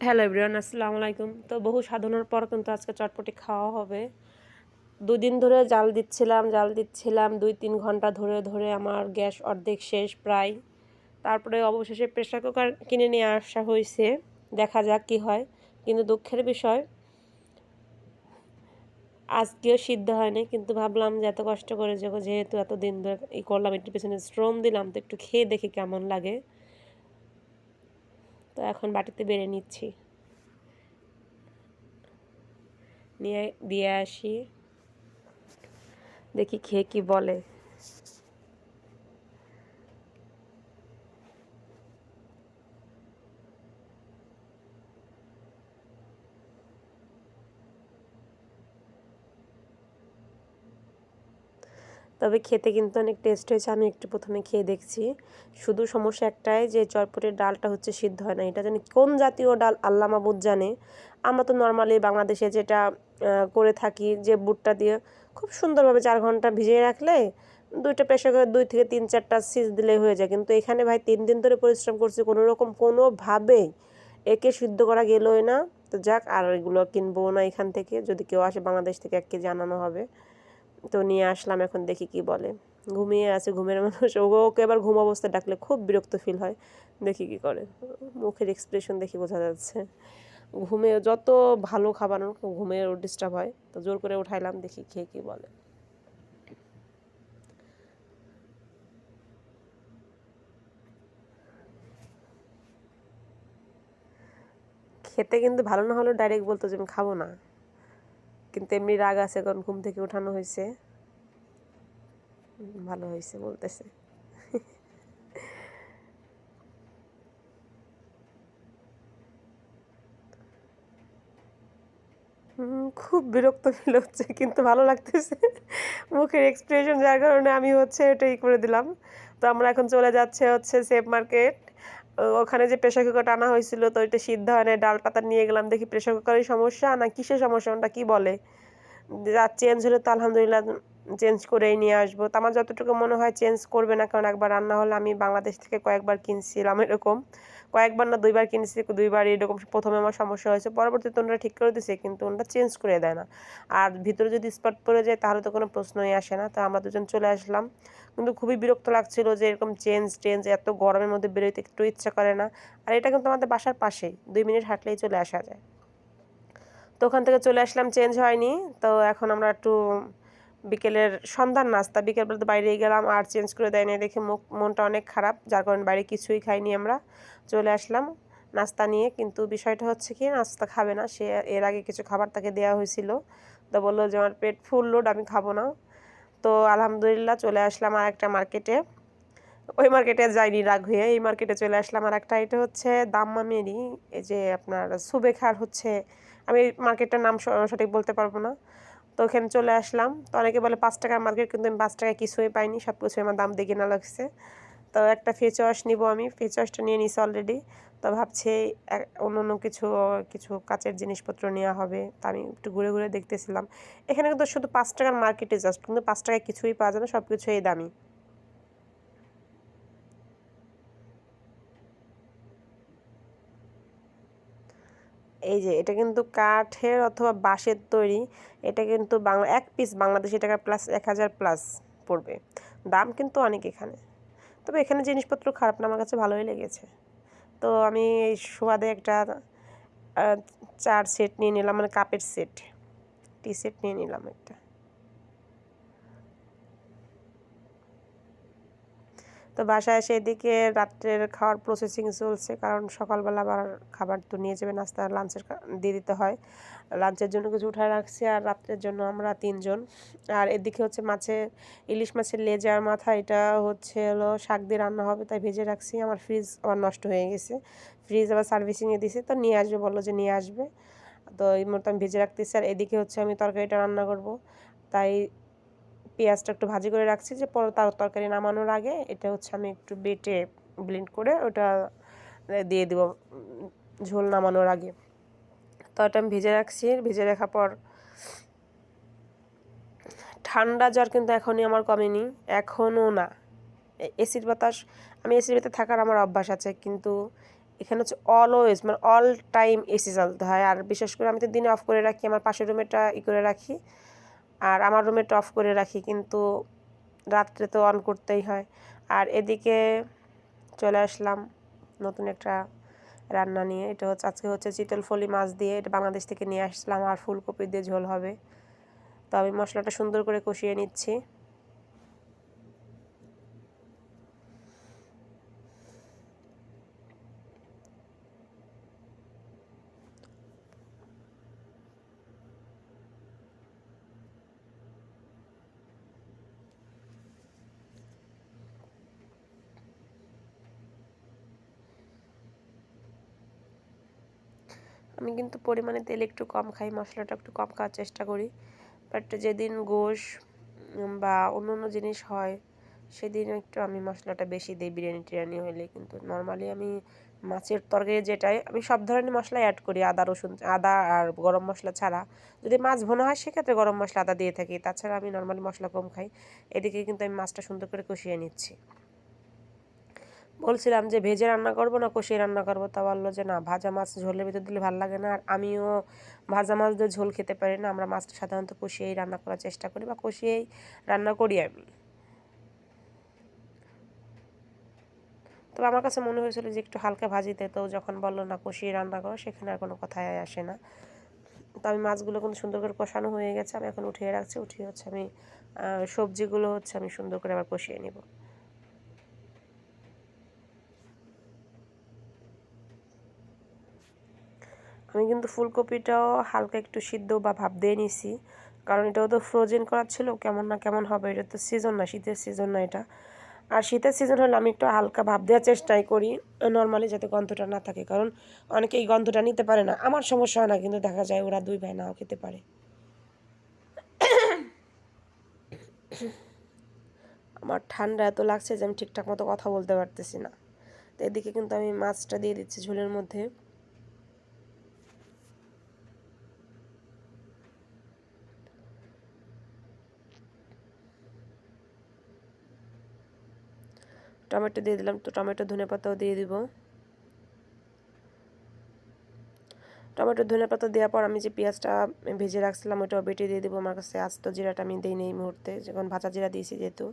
Hello everyone, আসসালামু আলাইকুম। তো বহু সাধনার পর কিন্তু আজকে চটপটি খাওয়া হবে। ২ দিন ধরে জাল দিচ্ছিলাম ২-৩ ঘন্টা ধরে ধরে আমার গ্যাস অর্ধেক শেষ প্রায়। তারপরে অবশেষে প্রেসার কুকার কিনে নিয়ে আসা হয়েছে। দেখা যাক কি হয়। কিন্তু দুঃখের বিষয় আজকেও সিদ্ধ হয়নি, কিন্তু ভাবলাম যে এত কষ্ট করে যেহেতু এতদিন ধরে করলাম, একটু পেছনে শ্রম দিলাম, তো একটু খেয়ে দেখি কেমন লাগে। তো এখন বাটিতে বেড়ে নিচ্ছি, নিয়ে দিয়ে আসি, দেখি খেয়ে কি বলে। তবে খেতে কিন্তু অনেক টেস্ট হয়েছে। আমি একটু প্রথমে খেয়ে দেখছি। শুধু সমস্যা একটাই যে চটপটির ডালটা হচ্ছে সিদ্ধ হয় না। এটা জানি কোন জাতীয় ডাল আল্লাহ মাবুদ জানে। আমরা তো নর্মালি বাংলাদেশে যেটা করে থাকি, যে বুটটা দিয়ে খুব সুন্দরভাবে ৪ ঘন্টা ভিজিয়ে রাখলে ২টা প্রেসার কুকারে ২ থেকে ৩-৪টা সিজ দিলেই হয়ে যায়। কিন্তু এখানে ভাই ৩ দিন ধরে পরিশ্রম করছি, কোনোভাবেই একে সিদ্ধ করা গেলই না। তো যাক, আর এগুলো কিনবো না এখান থেকে। যদি কেউ আসে বাংলাদেশ থেকে ১ কেজি আনানো হবে। তো নিয়ে আসলাম, এখন দেখি কি বলে। ঘুমিয়ে আছে ঘুমের মানুষ, ওকে আবার ঘুম অবস্থায় ডাকলে খুব বিরক্ত ফিল হয়। দেখি কি করে। মুখের এক্সপ্রেশন দেখি বোঝা যাচ্ছে ঘুমে যত ভালো খাবার ঘুমের ডিস্টার্ব হয়। তো জোর করে উঠাইলাম, দেখি খেয়ে কি বলে। খেতে কিন্তু ভালো না হলেও ডাইরেক্ট বলতো যে আমি খাবো না, কিন্তু এমনি রাগ আছে কারণ ঘুম থেকে উঠানো হয়েছে। ভালো হয়েছে বলতেছে। খুব বিরক্ত ফিল হচ্ছে, কিন্তু ভালো লাগতেছে মুখের এক্সপ্রেশন, যার কারণে আমি হচ্ছে এটাই করে দিলাম। তো আমরা এখন চলে যাচ্ছে সেফ মার্কেট। ওখানে যে প্রেসার কুকারটা আনা হয়েছিল, তো ওইটা সিদ্ধ হয় নাই, ডাল পাতা নিয়ে গেলাম, দেখি প্রেসার কুকারের সমস্যা না কিসের সমস্যা, ওটা কি বলে। যা চেঞ্জ হলে তো আলহামদুলিল্লাহ চেঞ্জ করেই নিয়ে আসবো। তো আমার যতটুকু মনে হয় চেঞ্জ করবে না, কারণ একবার রান্না হলে, আমি বাংলাদেশ থেকে কয়েকবার কিনছিলাম এরকম, কয়েকবার না ২ বার কিনছি, ২ বার এরকম প্রথমে আমার সমস্যা হয়েছে, পরবর্তীতে ওনারা ঠিক করে দিছে, কিন্তু ওনারা চেঞ্জ করে দেয় না। আর ভিতরে যদি স্পট পড়ে যায় তাহলে তো কোনো প্রশ্নই আসে না। তো আমরা দুজন চলে আসলাম, কিন্তু খুবই বিরক্ত লাগছিল যে এরকম চেঞ্জ এত গরমের মধ্যে বেরোতে একটু ইচ্ছা করে না। আর এটা কিন্তু আমাদের বাসার পাশেই, ২ মিনিট হাঁটলেই চলে আসা যায়। তো ওখান থেকে চলে আসলাম, চেঞ্জ হয়নি। তো এখন আমরা একটু বিকেলের সন্ধ্যার নাস্তা, বিকেলবেলা তো বাইরেই গেলাম, আর চেঞ্জ করে দেয় নাই দেখে মনটা অনেক খারাপ, যার কারণে বাইরে কিছুই খাইনি আমরা। চলে আসলাম নাস্তা নিয়ে, কিন্তু বিষয়টা হচ্ছে কি, নাস্তা খাবে না সে। এর আগে কিছু খাবার তাকে দেওয়া হয়েছিল, তো বললো যে আমার পেট ফুল লোড, আমি খাবো না। তো আলহামদুলিল্লাহ চলে আসলাম আর একটা মার্কেটে। ওই মার্কেটে যাইনি রাগ হয়ে, এই মার্কেটে চলে আসলাম আর একটা, এটা হচ্ছে দাম্মামেরই, এই যে আপনার সুবেখার হচ্ছে, আমি মার্কেটটার নাম সঠিক বলতে পারবো না। তো ওখানে চলে আসলাম। তো অনেকে বলে ৫ টাকার মার্কেট, কিন্তু আমি ৫ টাকায় কিছুই পাইনি, সব কিছু আমার দাম দিয়ে কেনা লাগছে। তো একটা ফেস ওয়াশ নিবো, আমি ফেস ওয়াশটা নিয়ে নিছি অলরেডি। তো ভাবছি অন্য অন্য কিছু কিছু কাচের জিনিসপত্র নেওয়া হবে। তা আমি একটু ঘুরে ঘুরে দেখতেছিলাম। এখানে কিন্তু শুধু ৫ টাকার মার্কেটে জাস্ট, কিন্তু ৫ টাকায় কিছুই পাওয়া যায় না, সব কিছুই দামি। এই যে এটা কিন্তু কাঠের অথবা বাঁশের তৈরি। এটা কিন্তু বাংলা ১ পিস বাংলাদেশি টাকা প্লাস ১,০০০ প্লাস পড়বে। দাম কিন্তু অনেক এখানে। তবে এখানে জিনিসপত্র খারাপ না, আমার কাছে ভালোই লেগেছে। তো আমি এই সুবাদে একটা ৪ সেট নিয়ে নিলাম, মানে কাপের সেট, টি সেট নিয়ে নিলাম একটা। তো বাসায় এসে এদিকে রাত্রের খাওয়ার প্রসেসিং চলছে, কারণ সকালবেলা আবার খাবার তো নিয়ে যাবে, নাস্তা লাঞ্চের দিয়ে দিতে হয়। লাঞ্চের জন্য কিছু উঠায় রাখছি, আর রাত্রের জন্য আমরা ৩ জন। আর এদিকে হচ্ছে ইলিশ মাছের লেজ আর মাথা, এটা হচ্ছে হলো শাক দিয়ে রান্না হবে, তাই ভেজে রাখছি। আমার ফ্রিজ আবার নষ্ট হয়ে গেছে, ফ্রিজ আবার সার্ভিসিংয়ে দিছি, তো নিয়ে আসবে বললো যে নিয়ে আসবে। তো এই মুহূর্তে আমি ভেজে রাখতেছি। আর এদিকে হচ্ছে আমি তরকারিটা রান্না করব, তাই পেঁয়াজটা একটু ভাজি করে রাখছি, যে পরে তার তরকারি নামানোর আগে এটা হচ্ছে আমি একটু বেটে ব্লেন্ড করে ওটা দিয়ে দিব ঝোল নামানোর আগে। তো এটা আমি ভেজে রাখছি, ভেজে রাখার পর ঠান্ডা জ্বর কিন্তু এখনই আমার কমেনি, এখনও না। এসির বাতাস, আমি এসির ভিতরে থাকার আমার অভ্যাস আছে, কিন্তু এখানে হচ্ছে অলওয়েজ মানে অল টাইম এসি চলতে হয়। আর বিশেষ করে আমি তো দিনে অফ করে রাখি, আমার পাশের রুমেটা করে রাখি আর আমার রুমেটা অফ করে রাখি, কিন্তু রাত্রে তো অন করতেই হয়। আর এদিকে চলে আসলাম নতুন একটা রান্না নিয়ে। এটা হচ্ছে আজকে হচ্ছে চিতলফলি মাছ দিয়ে, এটা বাংলাদেশ থেকে নিয়ে আসলাম, আর ফুলকপি দিয়ে ঝোল হবে। তো আমি মশলাটা সুন্দর করে কষিয়ে নিচ্ছি। আমি কিন্তু পরিমাণে তেল একটু কম খাই, মশলাটা একটু কম খাওয়ার চেষ্টা করি। বাট যেদিন গোশ বা অন্য অন্য জিনিস হয় সেদিন একটু আমি মশলাটা বেশি দিই, বিরিয়ানি টিরিয়ানি হলে। কিন্তু নর্মালি আমি মাছের তরকারি যেটাই আমি সব ধরনের মশলাই অ্যাড করি, আদা রসুন, আদা আর গরম মশলা ছাড়া। যদি মাছ ভোনা হয় সেক্ষেত্রে গরম মশলা আদা দিয়ে থাকি, তাছাড়া আমি নর্মালি মশলা কম খাই। এদিকে কিন্তু আমি মাছটা সুন্দর করে কষিয়ে নিচ্ছি। বলছিলাম যে ভেজে রান্না করব না কষিয়ে রান্না করব, তা বললো যে না, ভাজা মাছ ঝোলের ভিতর দিলে ভালো লাগে না, আর আমিও ভাজা মাছ দিয়ে ঝোল খেতে পারি না। আমরা মাছটা সাধারণত কষিয়েই রান্না করার চেষ্টা করি বা কষিয়েই রান্না করি আমি। তবে আমার কাছে মনে হয়েছিল যে একটু হালকা ভাজিতে, তো যখন বললো না কষিয়ে রান্না করো, সেখানে আর কোনো কথাই আসে না। তো আমি মাছগুলো কিন্তু সুন্দর করে কষানো হয়ে গেছে, আমি এখন উঠিয়ে রাখছি। উঠিয়ে হচ্ছে আমি সবজিগুলো হচ্ছে আমি সুন্দর করে আবার কষিয়ে নেব। আমি কিন্তু ফুলকপিটাও হালকা একটু সিদ্ধ বা ভাপ দিয়ে নিছি, কারণ এটাও তো ফ্রোজেন করার ছিল, কেমন না কেমন হবে। এটা তো সিজন না, শীতের সিজন না এটা। আর শীতের সিজন হলে আমি একটু হালকা ভাপ দেওয়ার চেষ্টাই করি নর্মালি, যাতে গন্ধটা না থাকে, কারণ অনেকে এই গন্ধটা নিতে পারে না। আমার সমস্যা হয় না, কিন্তু দেখা যায় ওরা দুই ভাই নাও খেতে পারে। আমার ঠান্ডা এত লাগছে যে আমি ঠিকঠাক মতো কথা বলতে পারতেছি না। তো এদিকে কিন্তু আমি মাছটা দিয়ে দিচ্ছি ঝোলের মধ্যে। টমেটো দিয়ে দিলাম, তো টমেটো ধনেপাতাও দিয়ে দিব। টমেটো ধনেপাতা দেওয়ার পর আমি যে পেঁয়াজটা ভেজে রাখছিলাম ওটাও বেটে দিয়ে দেবো। আমার কাছে আস্ত জিরাটা আমি দিই নি এই মুহূর্তে, যখন ভাজা জিরা দিয়েছি যেহেতু।